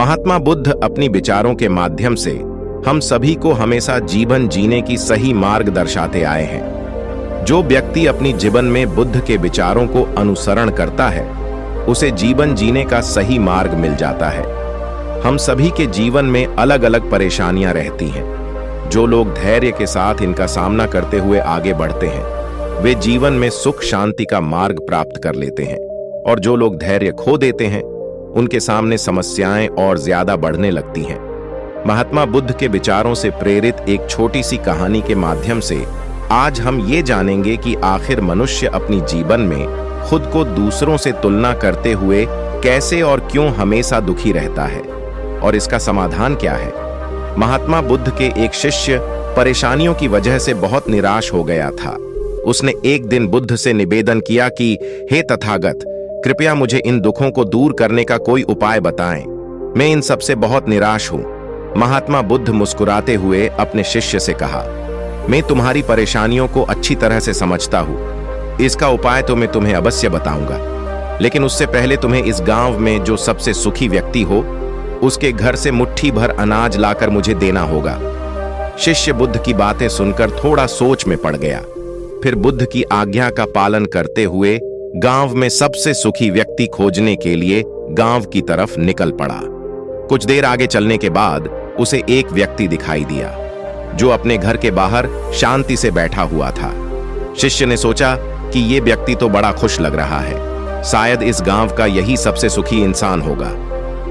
महात्मा बुद्ध अपनी विचारों के माध्यम से हम सभी को हमेशा जीवन जीने की सही मार्ग दर्शाते आए हैं। जो व्यक्ति अपनी जीवन में बुद्ध के विचारों को अनुसरण करता है, उसे जीवन जीने का सही मार्ग मिल जाता है। हम सभी के जीवन में अलग अलग परेशानियां रहती हैं। जो लोग धैर्य के साथ इनका सामना करते हुए आगे बढ़ते हैं, वे जीवन में सुख शांति का मार्ग प्राप्त कर लेते हैं, और जो लोग धैर्य खो देते हैं, उनके सामने समस्याएं और ज्यादा बढ़ने लगती हैं। महात्मा बुद्ध के विचारों से प्रेरित एक छोटी सी कहानी के माध्यम से आज हम ये जानेंगे कि आखिर मनुष्य अपनी जीवन में खुद को दूसरों से तुलना करते हुए कैसे और क्यों हमेशा दुखी रहता है, और इसका समाधान क्या है। महात्मा बुद्ध के एक शिष्य परेशानियों की वजह से बहुत निराश हो गया था। उसने एक दिन बुद्ध से निवेदन किया कि हे तथागत, कृपया मुझे इन दुखों को दूर करने का कोई उपाय बताएं। मैं इन सब से बहुत निराश हूं। महात्मा बुद्ध मुस्कुराते हुए अपने शिष्य से कहा, मैं तुम्हारी परेशानियों को अच्छी तरह से समझता हूं। इसका उपाय तो मैं तुम्हें अवश्य बताऊंगा, लेकिन उससे पहले तुम्हें इस गांव में जो सबसे सुखी व्यक्ति हो, उसके घर से मुट्ठी भर अनाज लाकर मुझे देना होगा। शिष्य बुद्ध की बातें सुनकर थोड़ा सोच में पड़ गया। फिर बुद्ध की आज्ञा का पालन करते हुए गांव में सबसे सुखी व्यक्ति खोजने के लिए गांव की तरफ निकल पड़ा। कुछ देर आगे चलने के बाद उसे एक व्यक्ति दिखाई दिया, जो अपने घर के बाहर शांति से बैठा हुआ था। शिष्य ने सोचा कि ये व्यक्ति तो बड़ा खुश लग रहा है, शायद इस गांव का यही सबसे सुखी इंसान होगा।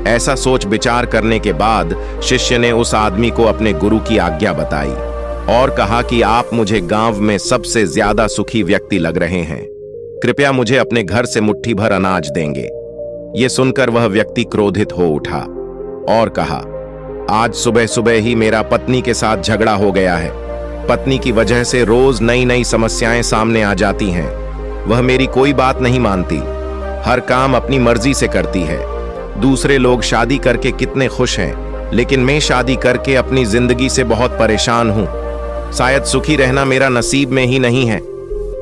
ऐसा सोच विचार करने के बाद शिष्य ने उस आदमी को अपने गुरु की आज्ञा बताई और कहा कि आप मुझे गांव में सबसे ज्यादा सुखी व्यक्ति लग रहे हैं। कृपया मुझे अपने घर से मुट्ठी भर अनाज देंगे। ये सुनकर वह व्यक्ति क्रोधित हो उठा और कहा, आज सुबह सुबह ही मेरा पत्नी के साथ झगड़ा हो गया है। पत्नी की वजह से रोज नई नई समस्याएं सामने आ जाती हैं। वह मेरी कोई बात नहीं मानती, हर काम अपनी मर्जी से करती है। दूसरे लोग शादी करके कितने खुश हैं, लेकिन मैं शादी करके अपनी जिंदगी से बहुत परेशान हूं। शायद सुखी रहना मेरा नसीब में ही नहीं है।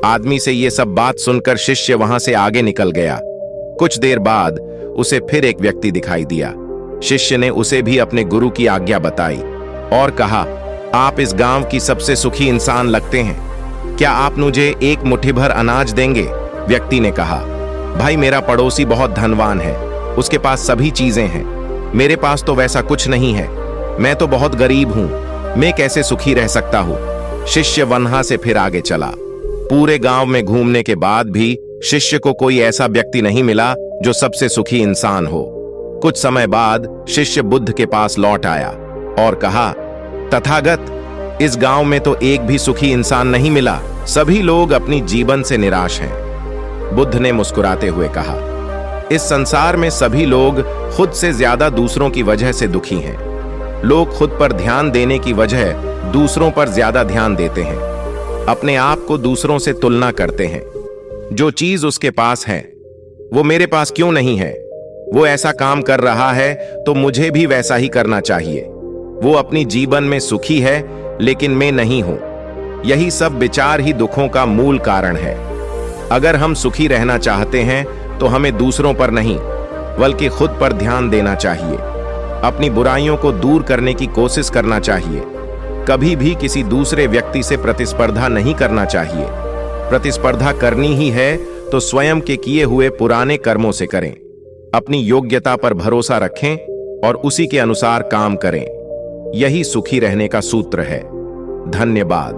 आदमी से ये सब बात सुनकर शिष्य वहां से आगे निकल गया। कुछ देर बाद उसे फिर एक व्यक्ति दिखाई दिया। शिष्य ने उसे भी अपने गुरु की आज्ञा बताई और कहा, आप इस गांव की सबसे सुखी इंसान लगते हैं। क्या आप मुझे एक मुट्ठी भर अनाज देंगे? व्यक्ति ने कहा, भाई मेरा पड़ोसी बहुत धनवान है, उसके पास सभी चीजें हैं। मेरे पास तो वैसा कुछ नहीं है। मैं तो बहुत गरीब हूं, मैं कैसे सुखी रह सकता हूं। शिष्य वहां से फिर आगे चला। पूरे गांव में घूमने के बाद भी शिष्य को कोई ऐसा व्यक्ति नहीं मिला जो सबसे सुखी इंसान हो। कुछ समय बाद शिष्य बुद्ध के पास लौट आया और कहा, तथागत, इस गांव में तो एक भी सुखी इंसान नहीं मिला। सभी लोग अपनी जीवन से निराश हैं। बुद्ध ने मुस्कुराते हुए कहा, इस संसार में सभी लोग खुद से ज्यादा दूसरों की वजह से दुखी हैं। लोग खुद पर ध्यान देने की वजह दूसरों पर ज्यादा ध्यान देते हैं। अपने आप को दूसरों से तुलना करते हैं। जो चीज उसके पास है वो मेरे पास क्यों नहीं है? वो ऐसा काम कर रहा है तो मुझे भी वैसा ही करना चाहिए। वो अपनी जीवन में सुखी है लेकिन मैं नहीं हूं। यही सब विचार ही दुखों का मूल कारण है। अगर हम सुखी रहना चाहते हैं तो हमें दूसरों पर नहीं बल्कि खुद पर ध्यान देना चाहिए। अपनी बुराइयों को दूर करने की कोशिश करना चाहिए। कभी भी किसी दूसरे व्यक्ति से प्रतिस्पर्धा नहीं करना चाहिए। प्रतिस्पर्धा करनी ही है तो स्वयं के किए हुए पुराने कर्मों से करें। अपनी योग्यता पर भरोसा रखें और उसी के अनुसार काम करें। यही सुखी रहने का सूत्र है। धन्यवाद।